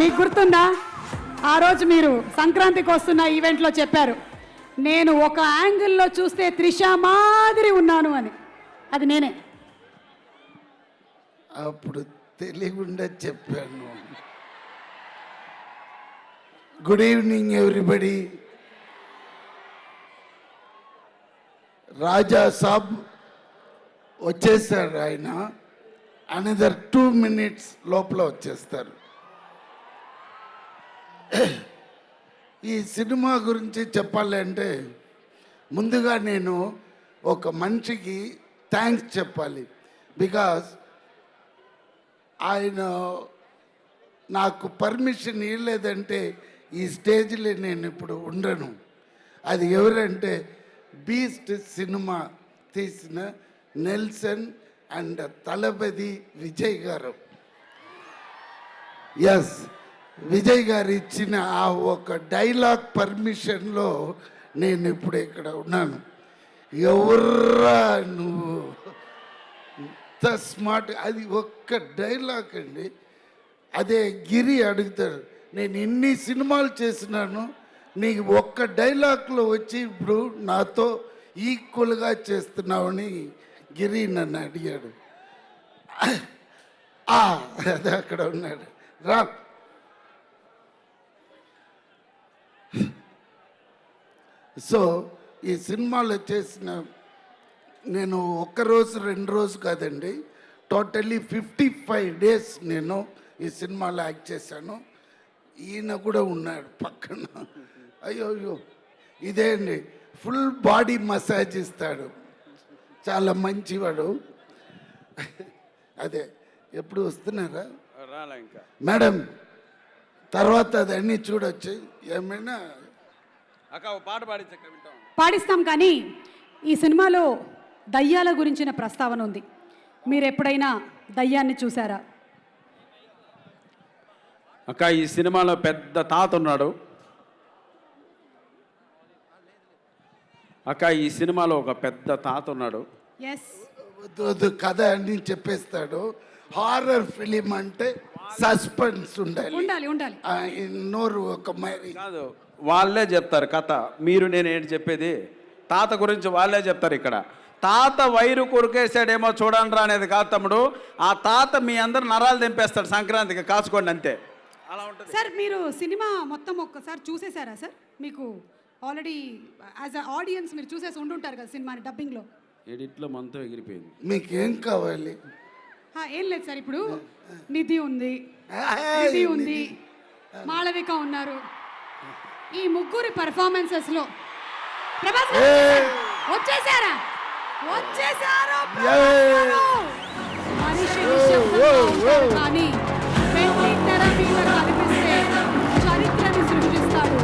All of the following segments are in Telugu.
మీకు గుర్తుందా ఆ రోజు మీరు సంక్రాంతికి వస్తున్న ఈవెంట్లో చెప్పారు, నేను ఒక యాంగిల్లో చూస్తే త్రిష మాదిరి ఉన్నాను అని. అది నేనే. అప్పుడు తెలియకుండా చెప్పాను. Good evening everybody. Raja Saab వచ్చేసారు. ఆయన అనదర్ 2 minutes లోపల వచ్చేస్తారు. ఈ సినిమా గురించి చెప్పాలంటే ముందుగా నేను ఒక మనిషికి థ్యాంక్స్ చెప్పాలి. బికాస్ ఆయన నాకు పర్మిషన్ ఇవ్వలేదంటే ఈ స్టేజ్లో నేను ఇప్పుడు ఉండను. అది ఎవరంటే బీస్ట్ సినిమా తీసిన నెల్సన్ అండ్ తలపతి విజయ్ గారు. ఎస్, విజయ్ గారు ఇచ్చిన ఆ ఒక డైలాగ్ పర్మిషన్లో నేను ఇప్పుడు ఇక్కడ ఉన్నాను. ఎవర్రా నువ్వు, ఇంత స్మార్ట్. అది ఒక్క డైలాగ్ అండి. అదే గిరి అడుగుతాడు, నేను ఇన్ని సినిమాలు చేసినాను, నీకు ఒక్క డైలాగ్లో వచ్చి ఇప్పుడు నాతో ఈక్వల్గా చేస్తున్నావని గిరి నన్ను అడిగాడు. అదే అక్కడ ఉన్నాడు. రా. సో ఈ సినిమాలో చేసిన నేను ఒక్కరోజు 2 రోజు కాదండి, టోటల్లీ 55 days నేను ఈ సినిమాలో యాక్ట్ చేశాను. ఈయన కూడా ఉన్నాడు పక్కన. అయ్యో అయ్యో, ఇదే అండి, ఫుల్ బాడీ మసాజ్ ఇస్తాడు, చాలా మంచివాడు. అదే ఎప్పుడు వస్తున్నారా మేడం? తర్వాత అదన్నీ చూడొచ్చు. ఏమైనా పాడిస్తాం. కానీ ఈ సినిమాలో దయ్యాల గురించిన ప్రస్తావన ఉంది. మీరు ఎప్పుడైనా దయ్యాన్ని చూసారా? అక్క, ఈ సినిమాలో పెద్ద తాత ఉన్నాడు. అక్క, ఈ సినిమాలో ఒక పెద్ద తాత ఉన్నాడు. కథ అన్ని చెప్పేస్తాడు. హారర్ ఫిలిం అంటే సస్పెన్స్ ఉండాలి. నోరు ఒక కాదు, వాళ్ళే చెప్తారు కథ. మీరు నేను ఏంటి చెప్పేది, తాత గురించి వాళ్ళే చెప్తారు. ఇక్కడ తాత వైరు కొరికేసాడేమో చూడండి రా అనేది కాదు తమ్ముడు. ఆ తాత మీ అందరు నరాలు తెంపేస్తాడు సంక్రాంతికి, కాచుకోండి అంతే. అలా ఉంటుంది సార్. మీరు సినిమా మొత్తం ఒక్కసారి చూసేసారా సార్? మీకు ఆల్రెడీ యాజ్ అ ఆడియన్స్ మీరు చూసేసి ఉండుంటారు కదా సినిమాని డబ్బింగ్లో. ఎడిట్లో మనతో ఎగిరిపోయింది. మీకేం కావాలి? ఏం లేదు సార్. ఇప్పుడు నిధి ఉంది, మాళవిక ఉన్నారు. ఈ ముగ్గురి పర్ఫార్మెన్సెస్లో ప్రభాస్ వచ్చేసారు. మనిషి నిశ్శబ్దంగా ఉంటాడు, కానీ వెండి తెర మీద కనిపిస్తే చరిత్రని సృష్టిస్తాడు.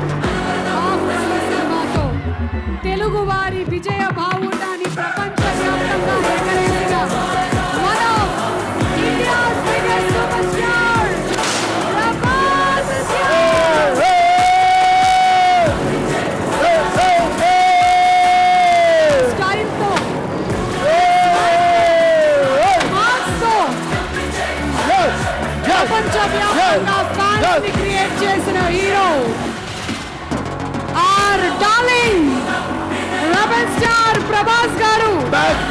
సినిమాతో తెలుగు వారి విజయ భావుటాన్ని ప్రపంచవ్యాప్తంగా ఎగరేసిన మన India's biggest super star Prabhas స్టైల్తో, మాస్తో ప్రపంచవ్యాప్తంగా ఫ్యాన్స్ ని క్రియేట్ చేసిన hero our darling rebel star Prabhas garu. Back